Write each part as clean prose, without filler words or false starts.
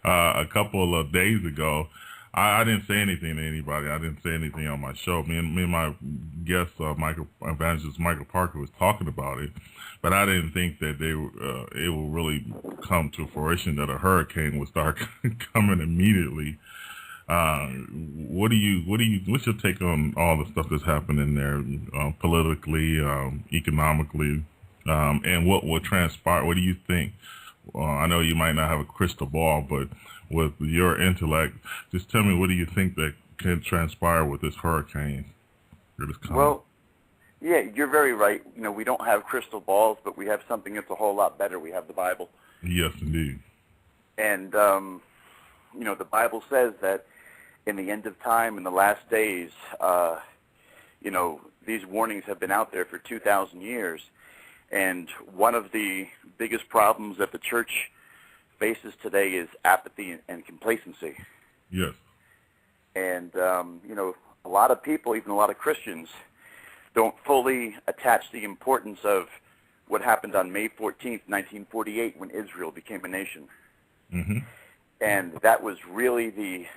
a couple of days ago. I didn't say anything to anybody. I didn't say anything on my show. Me and my guest, evangelist Michael Parker, was talking about it, but I didn't think that it will really come to fruition that a hurricane would start coming immediately. What's your take on all the stuff that's happening there, politically, economically, and what will transpire? What do you think? I know you might not have a crystal ball, but with your intellect, just tell me, what do you think that can transpire with this hurricane that is coming? Well, yeah, you're very right. We don't have crystal balls, but we have something that's a whole lot better. We have the Bible. Yes, indeed. And, the Bible says that in the end of time, in the last days, these warnings have been out there for 2,000 years. And one of the biggest problems that the church faces today is apathy and complacency. Yes. And, a lot of people, even a lot of Christians, don't fully attach the importance of what happened on May 14th, 1948, when Israel became a nation. Mm-hmm. And that was really the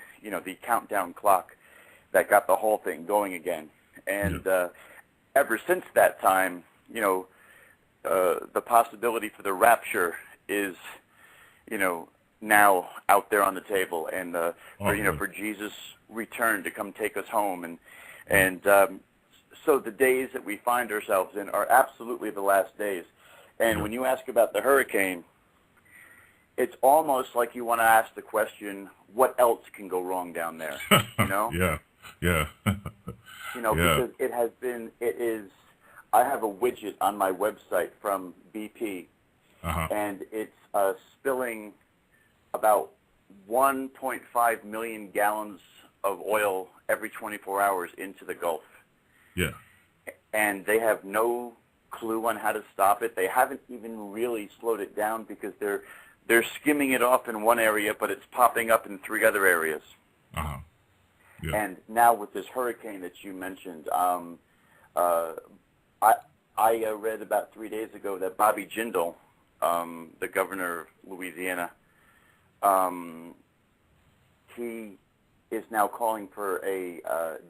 countdown clock that got the whole thing going again. And ever since that time, the possibility for the rapture is, now out there on the table, and for Jesus' return to come take us home, and so the days that we find ourselves in are absolutely the last days. And when you ask about the hurricane, it's almost like you want to ask the question, what else can go wrong down there? Yeah. Because it is. I have a widget on my website from BP, and it's spilling about 1.5 million gallons of oil every 24 hours into the Gulf. Yeah. And they have no clue on how to stop it. They haven't even really slowed it down because they're skimming it off in one area, but it's popping up in 3 other areas. Yeah. And now with this hurricane that you mentioned, I read about 3 days ago that Bobby Jindal, the governor of Louisiana, he is now calling for a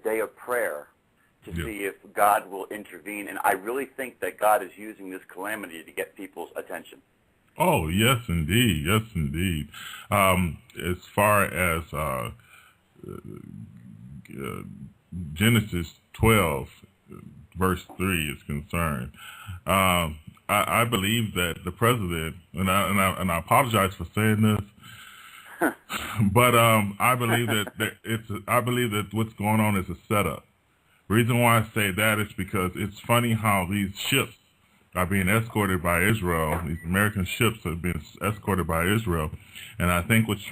day of prayer to see if God will intervene. And I really think that God is using this calamity to get people's attention. Oh, yes, indeed. Yes, indeed. As far as Genesis 12, verse 3 is concerned, I believe that the president, and I apologize for saying this, but I believe I believe that what's going on is a setup. The reason why I say that is because it's funny how these ships are being escorted by Israel. These American ships are being escorted by Israel, and I think what's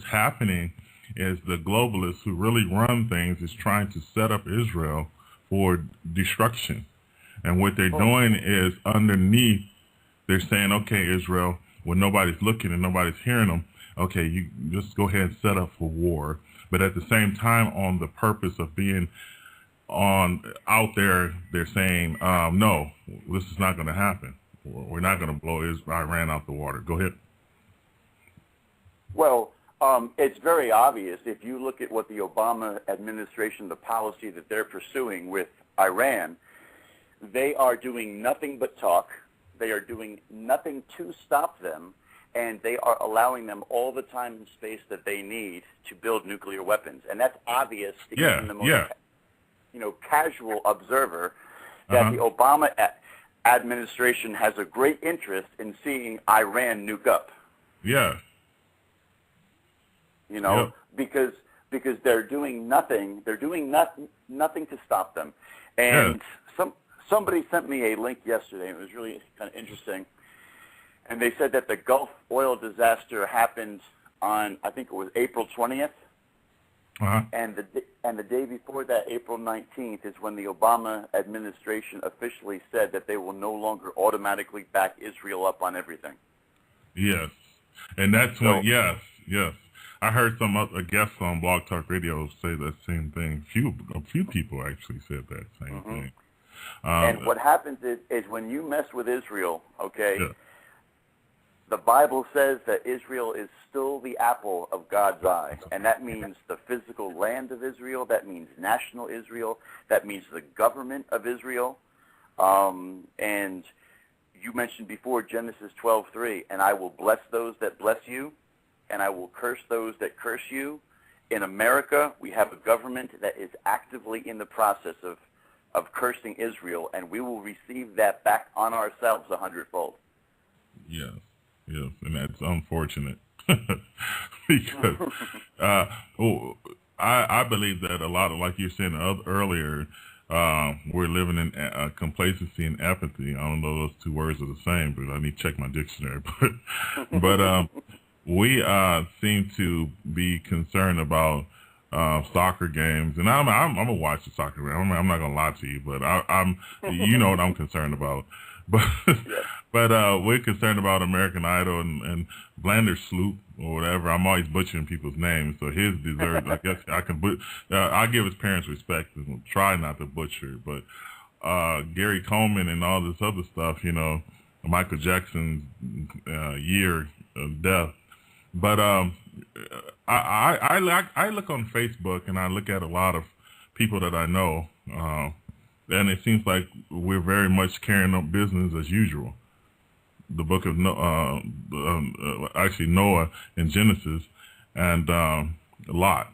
happening is the globalists who really run things is trying to set up Israel for destruction. And what they're doing is underneath, they're saying, okay, Israel, when nobody's looking and nobody's hearing them, okay, you just go ahead and set up for war. But at the same time, on the purpose of being out there, they're saying, no, this is not going to happen. We're not going to blow Iran out the water. Go ahead. Well, it's very obvious if you look at what the Obama administration, the policy that they're pursuing with Iran, they are doing nothing but talk. They are doing nothing to stop them, and they are allowing them all the time and space that they need to build nuclear weapons. And that's obvious to even the most casual observer that the Obama administration has a great interest in seeing Iran nuke up. Yeah. Because they're doing nothing. They're doing nothing to stop them. And somebody sent me a link yesterday. It was really kind of interesting. And they said that the Gulf oil disaster happened on, I think it was April 20th. And the day before that, April 19th, is when the Obama administration officially said that they will no longer automatically back Israel up on everything. Yes. And that's when, yes. I heard a guest on Blog Talk Radio say that same thing. A few people actually said that same thing. And what happens is when you mess with Israel, The Bible says that Israel is still the apple of God's eye, and that means the physical land of Israel, that means national Israel, that means the government of Israel. And you mentioned before Genesis 12:3, and I will bless those that bless you, and I will curse those that curse you. In America, we have a government that is actively in the process of cursing Israel, and we will receive that back on ourselves 100-fold. Yes, yes, and that's unfortunate because I believe that a lot of, like you were saying earlier, we're living in complacency and apathy. I don't know if those two words are the same, but I need to check my dictionary. But we seem to be concerned about soccer games, and I'm gonna watch the soccer game. I'm not gonna lie to you, but I'm you know what I'm concerned about. But we're concerned about American Idol and Blander Sloop or whatever. I'm always butchering people's names, so his deserves. I guess I can. I give his parents respect and try not to butcher. But Gary Coleman and all this other stuff, you know, Michael Jackson's year of death. But I look on Facebook and I look at a lot of people that I know. And it seems like we're very much carrying on business as usual. The book of actually Noah and Genesis and Lot.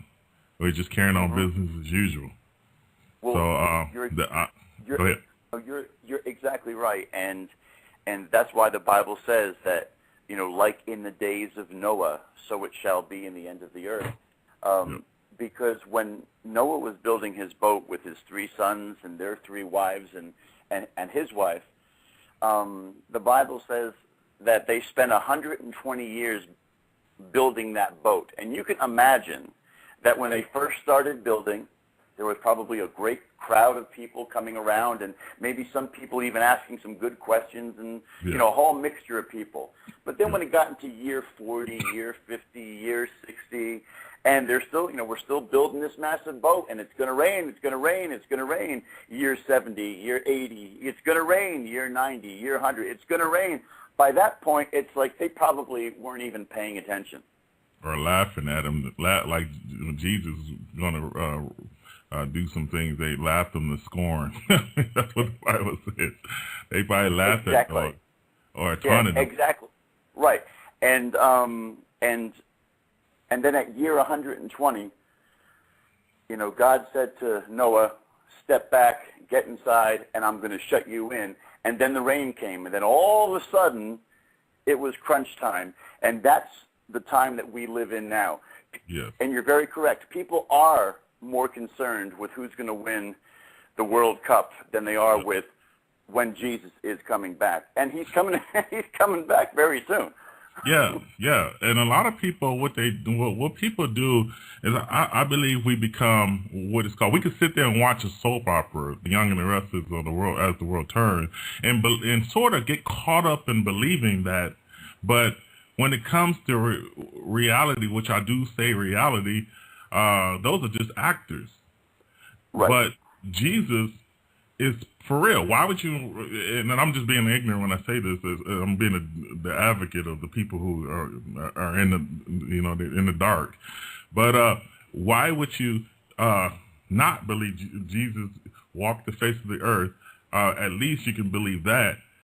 We're just carrying on business as usual. Well, go ahead. You're exactly right, and that's why the Bible says that, you know, like in the days of Noah, so it shall be in the end of the earth. Yep. Because when Noah was building his boat with his 3 sons and their 3 wives and his wife, the Bible says that they spent 120 years building that boat. And you can imagine that when they first started building, there was probably a great crowd of people coming around, and maybe some people even asking some good questions, and you know, a whole mixture of people. But then when it got into year 40, year 50, year 60, and they're still, you know, we're still building this massive boat, and it's going to rain, it's going to rain, it's going to rain. Year 70, year 80, it's going to rain. Year 90, year 100, it's going to rain. By that point, it's like they probably weren't even paying attention. Or laughing at him, like Jesus was going to do some things. They laughed him to scorn. That's what the Bible says. They probably laughed at or taunted him. Exactly. Right. And then at year 120, you know, God said to Noah, step back, get inside, and I'm going to shut you in. And then the rain came, and then all of a sudden, it was crunch time. And that's the time that we live in now. Yes. And you're very correct. People are more concerned with who's going to win the World Cup than they are with when Jesus is coming back. And he's coming back very soon. Yeah, yeah, and a lot of people, what people do is, I believe we become what is called. We could sit there and watch a soap opera, The Young and the Restless of the World, as the world turns, and sort of get caught up in believing that. But when it comes to reality, which I do say reality, those are just actors. Right. But Jesus is for real. Why would you? And I'm just being ignorant when I say this. I'm being the advocate of the people who are in the, you know, in the dark. But why would you not believe Jesus walked the face of the earth? At least you can believe that